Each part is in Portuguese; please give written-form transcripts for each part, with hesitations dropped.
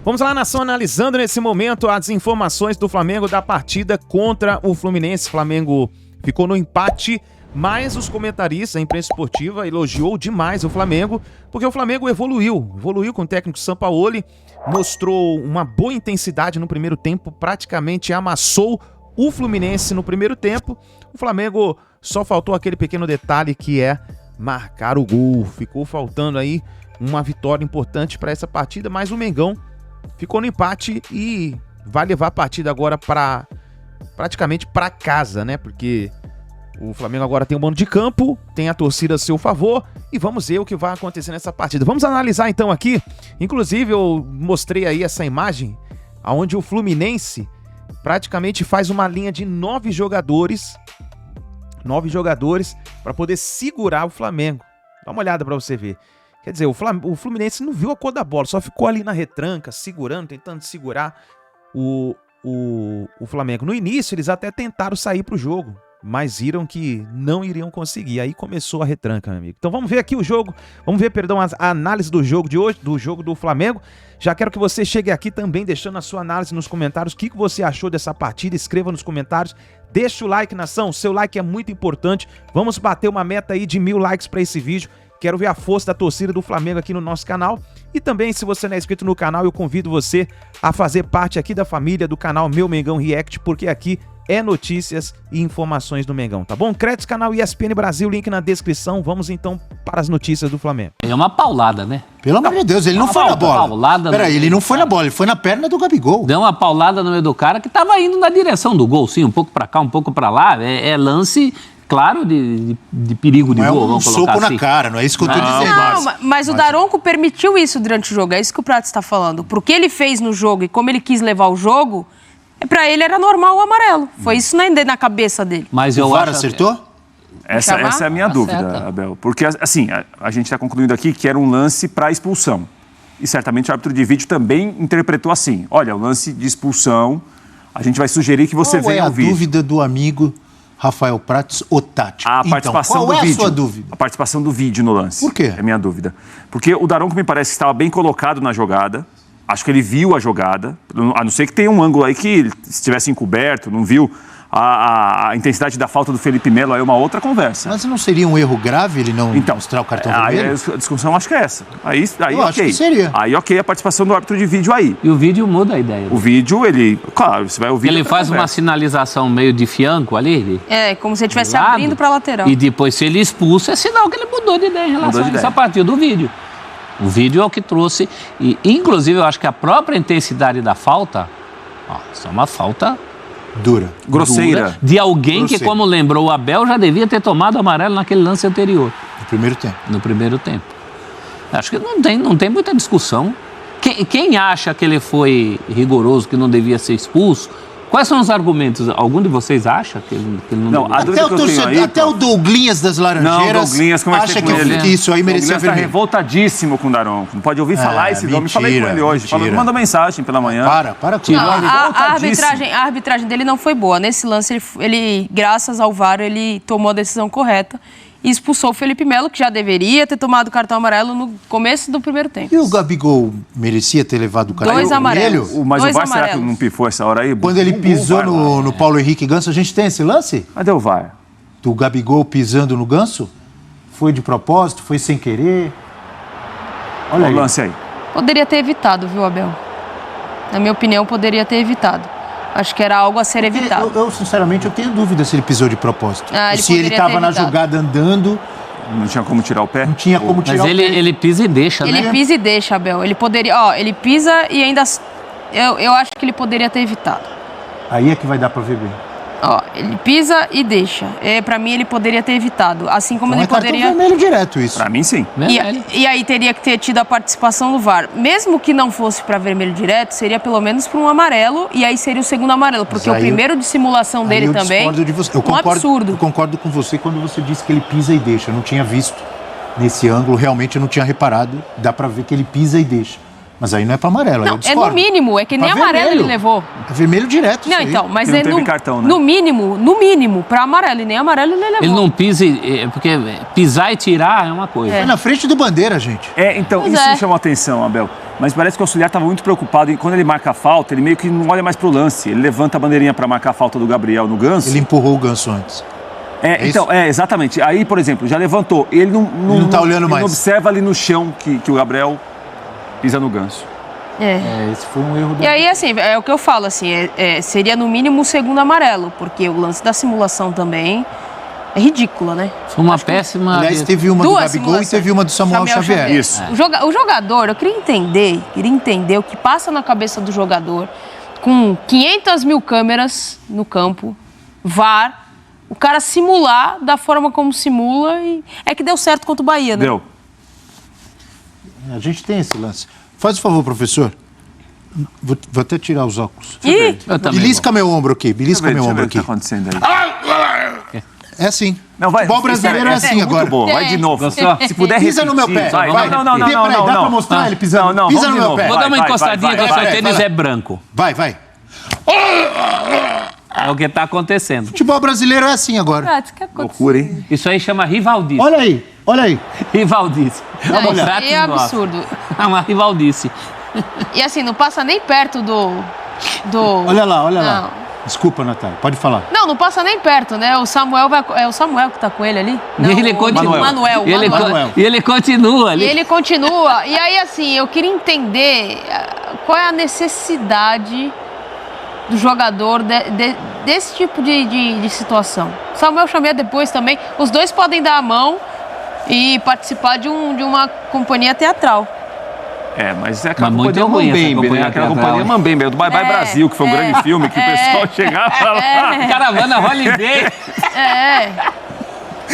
Vamos lá, nação, analisando nesse momento as informações do Flamengo da partida contra o Fluminense. O Flamengo ficou no empate, mas os comentaristas, a imprensa esportiva, elogiou demais o Flamengo, porque o Flamengo evoluiu com o técnico Sampaoli, mostrou uma boa intensidade no primeiro tempo, praticamente amassou o Fluminense no primeiro tempo. O Flamengo só faltou aquele pequeno detalhe que é marcar o gol. Ficou faltando aí uma vitória importante para essa partida, mas o Mengão ficou no empate e vai levar a partida agora praticamente para casa, né? Porque o Flamengo agora tem um mando de campo, tem a torcida a seu favor e vamos ver o que vai acontecer nessa partida. Vamos analisar então aqui. Inclusive eu mostrei aí essa imagem onde o Fluminense praticamente faz uma linha de 9 jogadores para poder segurar o Flamengo. Dá uma olhada para você ver. Quer dizer, o Fluminense não viu a cor da bola, só ficou ali na retranca, segurando, tentando segurar o Flamengo. No início, eles até tentaram sair pro jogo, mas viram que não iriam conseguir. Aí começou a retranca, meu amigo. Então vamos ver aqui o jogo, a análise do jogo de hoje, do jogo do Flamengo. Já quero que você chegue aqui também deixando a sua análise nos comentários. O que você achou dessa partida? Escreva nos comentários. Deixa o like, nação. Seu like é muito importante. Vamos bater uma meta aí de 1000 likes para esse vídeo. Quero ver a força da torcida do Flamengo aqui no nosso canal. E também, se você não é inscrito no canal, eu convido você a fazer parte aqui da família do canal Meu Mengão React, porque aqui é notícias e informações do Mengão, tá bom? Créditos, canal ESPN Brasil, link na descrição. Vamos então para as notícias do Flamengo. É uma paulada, né? Pelo amor de Deus, ele não foi na bola. Peraí, ele não foi na bola, ele foi na perna do Gabigol. Deu uma paulada no meio do cara que tava indo na direção do gol, sim, um pouco pra cá, um pouco pra lá. É lance, claro, de perigo de gol, vamos colocar assim. Soco na cara, não é isso que eu tô dizendo. Não, mas o Daronco permitiu isso durante o jogo, é isso que o Prato está falando. Porque o que ele fez no jogo e como ele quis levar o jogo, pra ele era normal o amarelo. Foi isso na cabeça dele. Mas O VAR acertou? Essa é a minha dúvida, Abel. Porque, assim, a gente está concluindo aqui que era um lance para expulsão. E certamente o árbitro de vídeo também interpretou assim. Olha, o lance de expulsão, a gente vai sugerir que você venha ao vídeo. Qual é a dúvida do amigo Rafael Prates, o tático? A participação qual do vídeo. A sua dúvida? A participação do vídeo no lance. Por quê? É a minha dúvida. Porque o Daronco me parece que estava bem colocado na jogada. Acho que ele viu a jogada, a não ser que tenha um ângulo aí que ele estivesse encoberto, não viu a intensidade da falta do Felipe Melo, aí é uma outra conversa. Mas não seria um erro grave ele não mostrar o cartão vermelho? Aí a discussão acho que é essa. Aí eu acho que seria. Aí ok a participação do árbitro de vídeo aí. E o vídeo muda a ideia. O vídeo, claro, você vai ouvir. Ele faz uma sinalização meio de fianco ali. Como se ele estivesse abrindo pra lateral. E depois, se ele expulsa, é sinal que ele mudou de ideia em relação a isso a partir do vídeo. O vídeo é o que trouxe, e inclusive eu acho que a própria intensidade da falta, isso é uma falta grosseira, de alguém que, como lembrou o Abel, já devia ter tomado amarelo naquele lance anterior. No primeiro tempo. Acho que não tem muita discussão. Quem acha que ele foi rigoroso, que não devia ser expulso, quais são os argumentos? Algum de vocês acha que ele não devia? Até o Douglinhas das Laranjeiras acha que isso aí merecia vermelho. Está revoltadíssimo com o Daronco. Não pode ouvir falar esse nome. Falei com ele hoje. Falou que mandou mensagem pela manhã. Para com isso. A arbitragem dele não foi boa. Nesse lance, ele, graças ao VAR, ele tomou a decisão correta e expulsou o Felipe Melo, que já deveria ter tomado o cartão amarelo no começo do primeiro tempo. E o Gabigol merecia ter levado o cartão vermelho? Mas o VAR será que não pifou essa hora aí? Quando ele pisou no Paulo Henrique Ganso, a gente tem esse lance? Cadê o VAR? Do Gabigol pisando no Ganso? Foi de propósito? Foi sem querer? Olha o lance aí. Poderia ter evitado, viu, Abel? Na minha opinião, poderia ter evitado. Acho que era algo a ser evitado. Eu sinceramente, eu tenho dúvida se ele pisou de propósito. Se ele estava na jogada andando... Não tinha como tirar o pé? Não tinha como tirar o pé. Mas ele pisa e deixa, né? Ele pisa e deixa, Abel. Ele poderia... ele pisa e ainda... Eu acho que ele poderia ter evitado. Aí é que vai dar para ver bem. Ele pisa e deixa. Pra mim, ele poderia ter evitado. Assim como então ele poderia... cartão vermelho direto isso. Pra mim, sim. E aí teria que ter tido a participação do VAR. Mesmo que não fosse para vermelho direto, seria pelo menos para um amarelo. E aí seria o segundo amarelo. Porque o primeiro de simulação dele também... Um absurdo. Eu concordo com você quando você disse que ele pisa e deixa. Eu não tinha visto nesse ângulo. Realmente eu não tinha reparado. Dá para ver que ele pisa e deixa. Mas aí não é para amarelo, aí eu discordo. É no mínimo, é que nem amarelo ele levou. É vermelho direto. Não, então, mas não teve cartão, né? No mínimo, para amarelo, e nem amarelo ele levou. Ele não pisa, porque pisar e tirar é uma coisa. É na frente do Bandeira, gente. Então, isso me chamou a atenção, Abel. Mas parece que o auxiliar estava muito preocupado e quando ele marca a falta, ele meio que não olha mais pro lance. Ele levanta a bandeirinha para marcar a falta do Gabriel no Ganso. Ele empurrou o Ganso antes. Exatamente. Aí, por exemplo, já levantou. Ele não tá olhando mais. Não observa ali no chão que o Gabriel pisa no Ganso. Esse foi um erro. E aí, assim, é o que eu falo, assim, seria no mínimo o segundo amarelo, porque o lance da simulação também é ridícula, né? Foi uma péssima... Aliás, teve uma do Gabigol e teve uma do Samuel Xavier. Isso. O jogador, eu queria entender o que passa na cabeça do jogador com 500 mil câmeras no campo, VAR, o cara simular da forma como simula e é que deu certo contra o Bahia, né? Deu. A gente tem esse lance. Faz o favor, professor. Vou até tirar os óculos. Belisca meu ombro aqui. Belisca meu ombro aqui. O que está acontecendo aí? É assim. Não, vai. Futebol brasileiro é assim agora. Muito bom. Vai de novo. Se puder Pisa no meu pé. Vai. Não. Dá pra mostrar ele pisando? Não, Pisa no meu pé. Vou dar uma encostadinha que o seu tênis é branco. Vai. É o que está acontecendo. Futebol brasileiro é assim agora. Loucura, hein? Isso aí chama rivaldice. Olha aí. Rivaldice. Não, isso aí é absurdo. É uma rivaldice. E assim, não passa nem perto do... Olha lá. Desculpa, Natália. Pode falar. Não passa nem perto, né? É o Samuel que tá com ele ali? Não, Ele continua. Manuel. E ele continua ali. E ele continua. E aí, assim, eu queria entender qual é a necessidade do jogador desse tipo de situação. Samuel Xavier depois também. Os dois podem dar a mão e participar de uma companhia teatral. Mas é aquela muito companhia ruim essa Mambembe, né? companhia Aquela teatral, companhia hein? Mambembe, do Bye Bye Brasil, que foi um grande filme que o pessoal chegava lá. Caravana Holiday.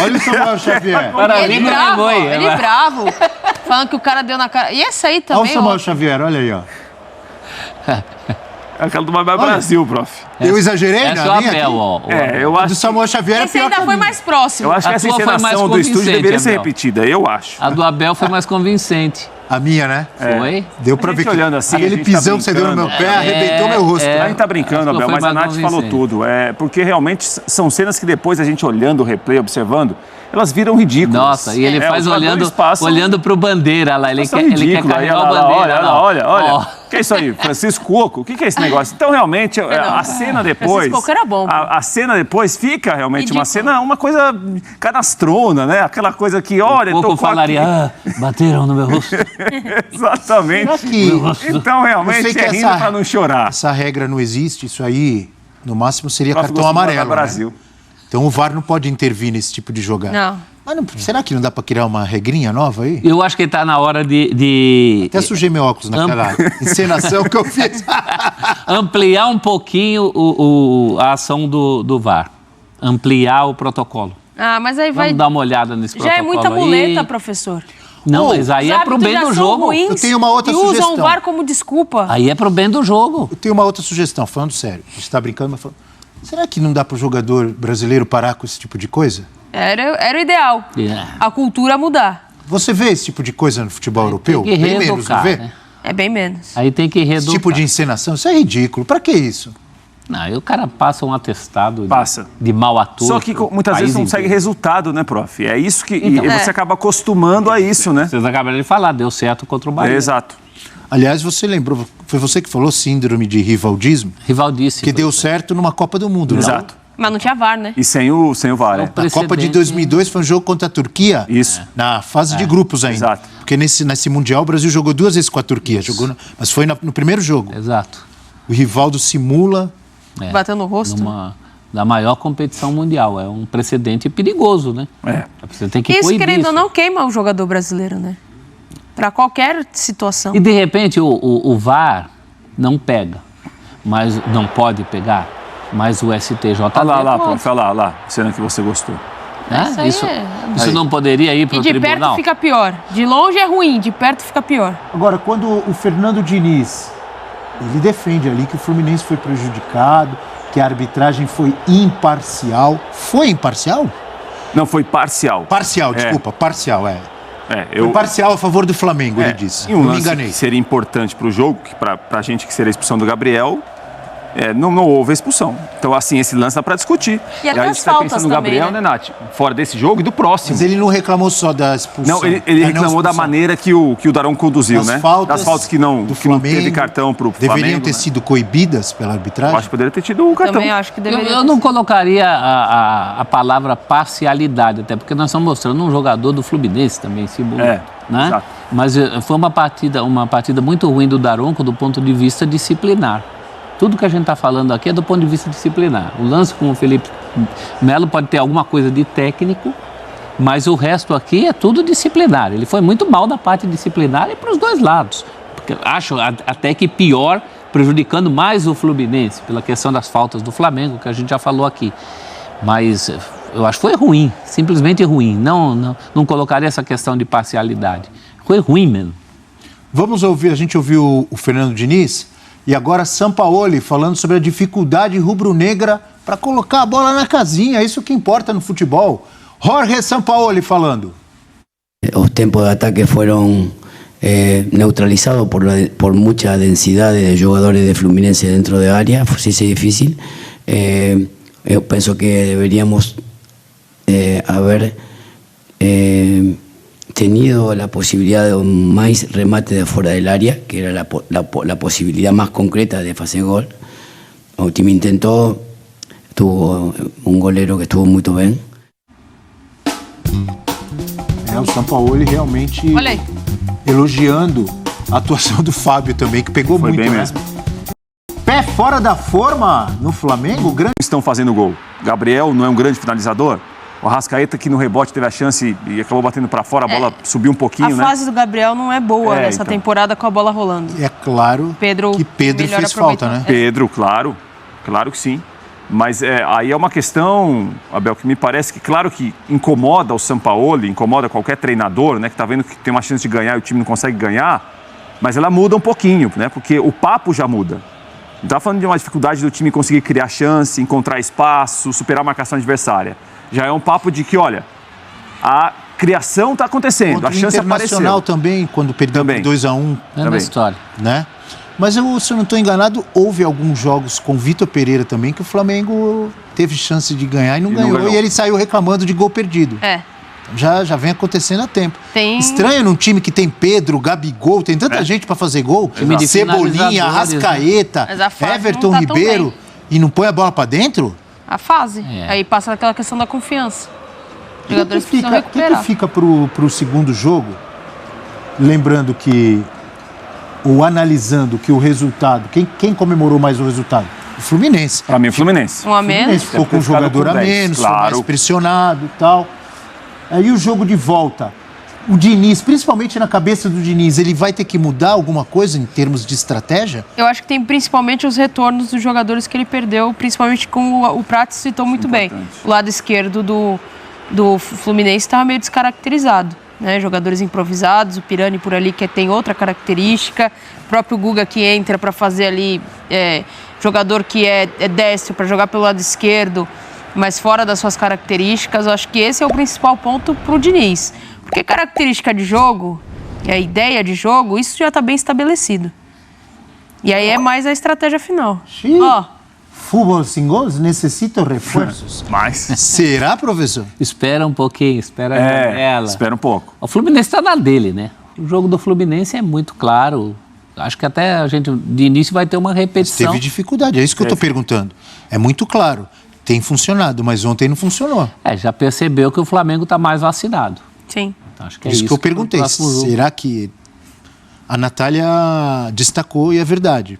Olha o Samuel Xavier. Ele bravo, falando que o cara deu na cara. E essa aí também. Olha o Samuel Xavier, olha aí, ó. Aquela do Bye Bye Brasil, prof. Eu exagerei, É né? só Abel, ó. Eu A acho. do Samuel Xavier é Esse pior ainda que a foi minha. mais próximo. Eu acho que essa tua foi mais encenação do estúdio convincente, deveria ser Abel. repetida, eu acho. A do Abel foi mais convincente. A minha, né? Foi? Deu pra A gente ver que olhando assim, a aquele gente tá pisão que você deu no meu brincando. pé arrebentou meu rosto. A gente tá brincando, acho que Abel, foi mas a mais Nath falou convincente. tudo. Porque realmente são cenas que depois a gente olhando o replay, observando, elas viram ridículas. Nossa, e ele faz os jogadores passam- olhando pro bandeira lá. Ele São quer ridículos. Aí, carregar o olha lá, bandeira. olha. Ó. O que é isso aí? Francisco Oco? O que é esse negócio? Então, realmente, a cena depois... Francisco Oco era bom. A cena depois fica realmente Ridículo. uma coisa canastrona, né? Aquela coisa que, olha... Pouco tô com falaria, bateram no meu rosto. Exatamente. Então, realmente, Eu sei que é rindo essa- pra não chorar. Essa regra não existe, isso aí, no máximo, seria Prof. cartão gostou do amarelo. Brasil. Né? Então o VAR não pode intervir nesse tipo de jogada. Não. Mas será que não dá pra criar uma regrinha nova aí? Eu acho que está na hora de Até sujei meu óculos naquela encenação que eu fiz. ampliar um pouquinho a ação do VAR. Ampliar o protocolo. Mas aí vai... Vamos dar uma olhada nesse Já protocolo é muita muleta, aí. professor. Não, mas aí Os é pro árbitros bem já do são jogo. ruins Eu tenho uma outra e usam sugestão. o VAR como desculpa. Aí é pro bem do jogo. Eu tenho uma outra sugestão, falando sério. Você está brincando, mas falando... Será que não dá pro jogador brasileiro parar com esse tipo de coisa? Era o ideal. É. A cultura mudar. Você vê esse tipo de coisa no futebol europeu? Tem que Bem menos, não reeducar, vê? né? É bem menos. Aí tem que Esse reeducar. tipo de encenação, isso é ridículo. Pra que isso? Não, aí o cara passa um atestado Passa. de mau ator. Só que muitas vezes não consegue resultado, né, prof? É isso que... Então. e você acaba acostumando a isso, né? Vocês acabaram de falar, deu certo contra o Bahia. Exato. Aliás, você lembrou, foi você que falou síndrome de rivaldismo? Rivaldice. Que deu certo numa Copa do Mundo, né? Exato. Mas não tinha VAR, né? E sem o VAR, Não né? A Copa de 2002 foi um jogo contra a Turquia. Isso. Na fase de grupos ainda. Exato. Porque nesse Mundial o Brasil jogou 2 vezes com a Turquia. Mas foi no primeiro jogo. Exato. O Rivaldo simula. Bateu no rosto. Da maior competição mundial. É um precedente perigoso, né? Você tem que Isso, coibir querendo ou isso. não, queima o jogador brasileiro, né? Pra qualquer situação. E de repente o VAR não pega, mas não pode pegar, mas o STJD Olha lá, pode, prof, olha lá, cena que você gostou. né? Isso aí Isso não poderia ir para E o de tribunal? perto fica pior. De longe é ruim, de perto fica pior. Agora, quando o Fernando Diniz, ele defende ali que o Fluminense foi prejudicado, que a arbitragem foi imparcial. Foi imparcial? Não, foi parcial. Parcial, desculpa, parcial, Foi parcial a favor do Flamengo, ele disse. E um Não me lance enganei. que seria importante para o jogo, que para a gente que seria a expulsão do Gabriel, não houve expulsão. Então, assim, esse lance dá para discutir. E a gente está pensando no Gabriel, né, Nath? Fora desse jogo e do próximo. Mas ele não reclamou só da expulsão. Não, ele reclamou da maneira que o Daron conduziu, das né? Faltas das faltas que não teve cartão para o Flamengo. Deveriam ter sido coibidas pela arbitragem? Eu acho que poderia ter tido o cartão. Também acho que deveria. Eu não colocaria a palavra parcialidade, até porque nós estamos mostrando um jogador do Fluminense também, né? Exato. Mas foi uma partida muito ruim do Daronco do ponto de vista disciplinar. Tudo que a gente está falando aqui é do ponto de vista disciplinar. O lance com o Felipe Melo pode ter alguma coisa de técnico, mas o resto aqui é tudo disciplinar. Ele foi muito mal da parte disciplinar e para os dois lados. Porque acho até que pior, prejudicando mais o Fluminense, pela questão das faltas do Flamengo, que a gente já falou aqui. Mas eu acho que foi ruim, simplesmente ruim. Não colocaria essa questão de parcialidade. Foi ruim mesmo. Vamos ouvir, a gente ouviu o Fernando Diniz e agora Sampaoli falando sobre a dificuldade rubro-negra para colocar a bola na casinha. É isso que importa no futebol. Jorge Sampaoli falando. Os tempos de ataque foram neutralizados por mucha densidad de jogadores de Fluminense dentro de área. Foi difícil. Eu penso que deveríamos haber tenido a posibilidad de más remate de fuera del área, que era la posibilidad más concreta de hacer gol. O time intentó, tuvo un golero que estuvo muy bien. O Sampaoli realmente elogiando a atuação do Fábio também, que pegou Foi muito, bem né? mesmo. Pé fora da forma no Flamengo, grande. Estão fazendo gol. Gabriel não é um grande finalizador. O Arrascaeta, que no rebote teve a chance e acabou batendo para fora, a bola subiu um pouquinho, né? A fase do Gabriel não é boa nessa temporada com a bola rolando. É claro que Pedro fez falta, né? Pedro, claro que sim. Mas aí é uma questão, Abel, que me parece que, claro que incomoda o Sampaoli, incomoda qualquer treinador, né? Que tá vendo que tem uma chance de ganhar e o time não consegue ganhar, mas ela muda um pouquinho, né? Porque o papo já muda. Não tá falando de uma dificuldade do time conseguir criar chance, encontrar espaço, superar a marcação adversária. Já é um papo de que, olha, a criação está acontecendo, a chance apareceu. Internacional também, quando perdeu por 2-1. É uma história. Né? Mas se eu não estou enganado, houve alguns jogos com Vitor Pereira também que o Flamengo teve chance de ganhar e não ganhou. E ele saiu reclamando de gol perdido. Já vem acontecendo há tempo. Estranho num time que tem Pedro, Gabigol, tem tanta gente para fazer gol. Cebolinha, Arrascaeta, Everton Ribeiro, e não põe a bola para dentro? A fase. Aí passa aquela questão da confiança. Os jogadores precisam recuperar. O que fica pro segundo jogo? Lembrando que, analisando que o resultado, quem comemorou mais o resultado? O Fluminense. Para mim, o Fluminense. Um a menos. Ficou com um jogador a menos, foi mais pressionado e tal. Aí o jogo de volta. O Diniz, principalmente na cabeça do Diniz, ele vai ter que mudar alguma coisa em termos de estratégia? Eu acho que tem principalmente os retornos dos jogadores que ele perdeu, principalmente com o Prato citou muito bem. O lado esquerdo do Fluminense estava meio descaracterizado, né? Jogadores improvisados, o Pirani por ali que tem outra característica, o próprio Guga que entra para fazer ali, jogador que é destro para jogar pelo lado esquerdo, mas fora das suas características. Eu acho que esse é o principal ponto para o Diniz. Porque característica de jogo, a ideia de jogo, isso já está bem estabelecido. E aí é mais a estratégia final. Futebol sem gols necessita reforços. Mas será, professor? Espera um pouquinho, espera ela. Espera um pouco. O Fluminense está na dele, né? O jogo do Fluminense é muito claro. Acho que até a gente, de início, vai ter uma repetição. Teve dificuldade, é isso que eu estou perguntando. É muito claro. Tem funcionado, mas ontem não funcionou. Já percebeu que o Flamengo está mais vacinado. Sim. Então, acho que isso que eu perguntei. Será que a Natália destacou e é verdade?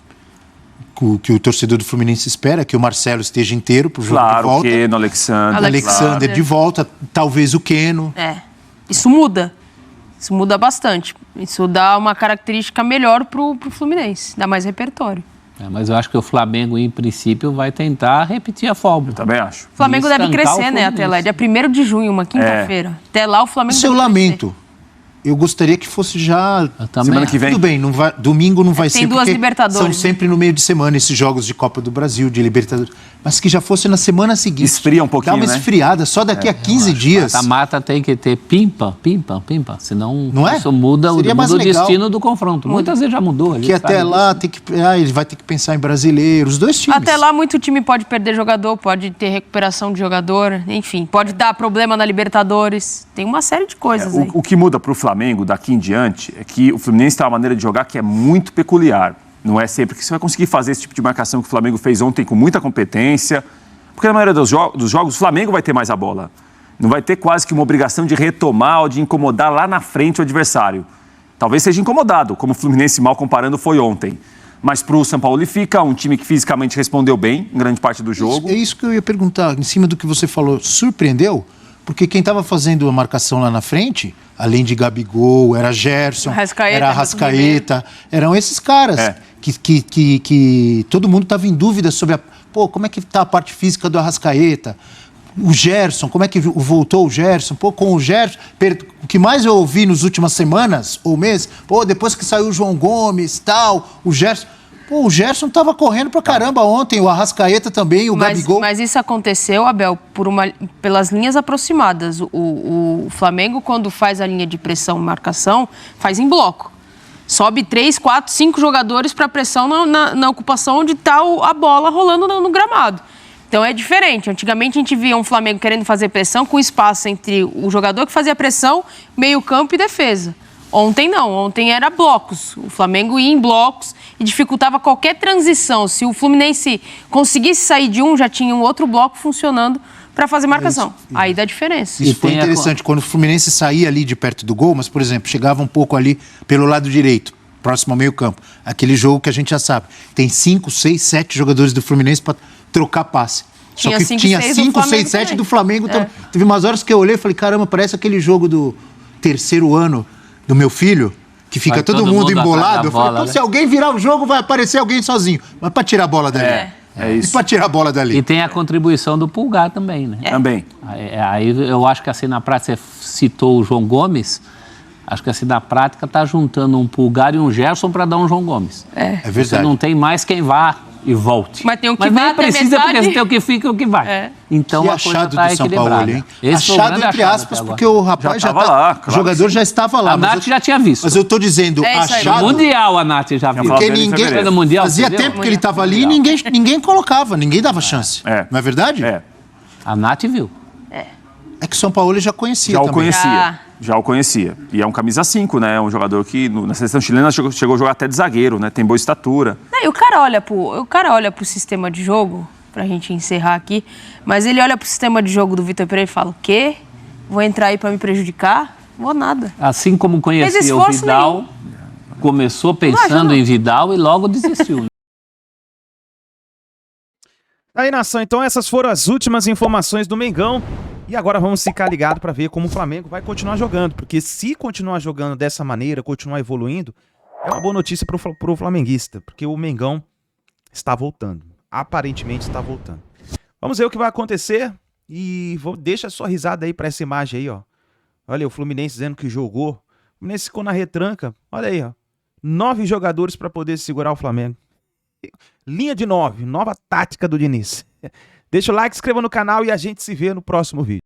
O que o torcedor do Fluminense espera, que o Marcelo esteja inteiro para o jogo de volta. Claro, o Keno, Alexander de volta, talvez o Keno. Isso muda. Isso muda bastante. Isso dá uma característica melhor para o Fluminense, dá mais repertório. Mas eu acho que o Flamengo, em princípio, vai tentar repetir a fórmula. Eu também acho. O Flamengo deve crescer, né, até lá. Dia 1º de junho, uma quinta-feira. Até lá o Flamengo Isso eu lamento. Eu gostaria que fosse já semana que vem. Tudo bem, não vai, domingo não vai ser. Tem duas Libertadores. São sempre no meio de semana esses jogos de Copa do Brasil, de Libertadores. Mas que já fosse na semana seguinte. Esfria um pouquinho, dá uma esfriada, só daqui a 15 dias. A mata tem que ter pimpa, senão não é? Isso muda o destino do confronto. Muitas vezes já mudou. Que até lá ele vai ter que pensar em brasileiros, os dois times. Até lá muito time pode perder jogador, pode ter recuperação de jogador, enfim, pode dar problema na Libertadores. Tem uma série de coisas aí. O que muda para o Flamengo daqui em diante é que o Fluminense tem uma maneira de jogar que é muito peculiar. Não é sempre que você vai conseguir fazer esse tipo de marcação que o Flamengo fez ontem com muita competência. Porque na maioria dos jogos, o Flamengo vai ter mais a bola. Não vai ter quase que uma obrigação de retomar ou de incomodar lá na frente o adversário. Talvez seja incomodado, como o Fluminense, mal comparando, foi ontem. Mas para o São Paulo fica um time que fisicamente respondeu bem em grande parte do jogo. É isso que eu ia perguntar, em cima do que você falou. Surpreendeu? Porque quem estava fazendo a marcação lá na frente, além de Gabigol, era Gerson, era Arrascaeta, eram esses caras que todo mundo estava em dúvida sobre como é que está a parte física do Arrascaeta, o Gerson, como é que voltou o Gerson, com o Gerson, o que mais eu ouvi nas últimas semanas ou meses, depois que saiu o João Gomes, tal, o Gerson... o Gerson estava correndo pra caramba ontem, o Arrascaeta também, o Gabigol. Mas isso aconteceu, Abel, pelas linhas aproximadas. O Flamengo, quando faz a linha de pressão e marcação, faz em bloco. Sobe 3, 4, 5 jogadores para pressão na ocupação onde está a bola rolando no gramado. Então é diferente. Antigamente a gente via um Flamengo querendo fazer pressão com espaço entre o jogador que fazia pressão, meio campo e defesa. Ontem não, ontem era blocos. O Flamengo ia em blocos e dificultava qualquer transição. Se o Fluminense conseguisse sair de um, já tinha um outro bloco funcionando para fazer marcação. Aí dá diferença. Isso foi interessante, quando o Fluminense saía ali de perto do gol, mas, por exemplo, chegava um pouco ali pelo lado direito, próximo ao meio campo. Aquele jogo que a gente já sabe. Tem 5, 6, 7 jogadores do Fluminense para trocar passe. Só que tinha 5, 6, 7 do Flamengo. Teve umas horas que eu olhei e falei, caramba, parece aquele jogo do terceiro ano do meu filho, que fica todo mundo embolado. Eu falei, se alguém virar o jogo, vai aparecer alguém sozinho. Mas para tirar a bola dali. É isso. E para tirar a bola dali. E tem a contribuição do Pulgar também, né? Também. Aí eu acho que assim, na prática, você citou o João Gomes, acho que assim, na prática, tá juntando um Pulgar e um Gerson para dar um João Gomes. É verdade. Você não tem mais quem vá e volte. Mas tem o que vai nem precisa, porque tem o que fica e o que vai. Então a coisa está equilibrada. Hein? Achado entre aspas, porque o rapaz já estava lá. O jogador já estava lá. A Nath já tinha visto. Mas eu estou dizendo, achado... No Mundial a Nath já viu. Porque ninguém... Fazia tempo que ele estava ali e ninguém colocava, ninguém dava chance. Não é verdade? A Nath viu. É que o São Paulo já conhecia também. Já o conhecia. E é um camisa 5, né? É um jogador que na seleção chilena chegou a jogar até de zagueiro, né? Tem boa estatura. E o cara olha pro sistema de jogo, pra gente encerrar aqui, mas ele olha pro sistema de jogo do Vitor Pereira e fala, o quê? Vou entrar aí pra me prejudicar? Vou nada. Assim como conhecia o Vidal, começou pensando em Vidal e logo desistiu. Aí, nação, então essas foram as últimas informações do Mengão. E agora vamos ficar ligados para ver como o Flamengo vai continuar jogando. Porque se continuar jogando dessa maneira, continuar evoluindo, é uma boa notícia pro flamenguista. Porque o Mengão está voltando. Aparentemente está voltando. Vamos ver o que vai acontecer. E deixa a sua risada aí para essa imagem aí, ó. Olha aí, o Fluminense dizendo que jogou. O Fluminense ficou na retranca. Olha aí, ó. 9 jogadores para poder segurar o Flamengo. Linha de 9, nova tática do Diniz. Deixa o like, inscreva no canal e a gente se vê no próximo vídeo.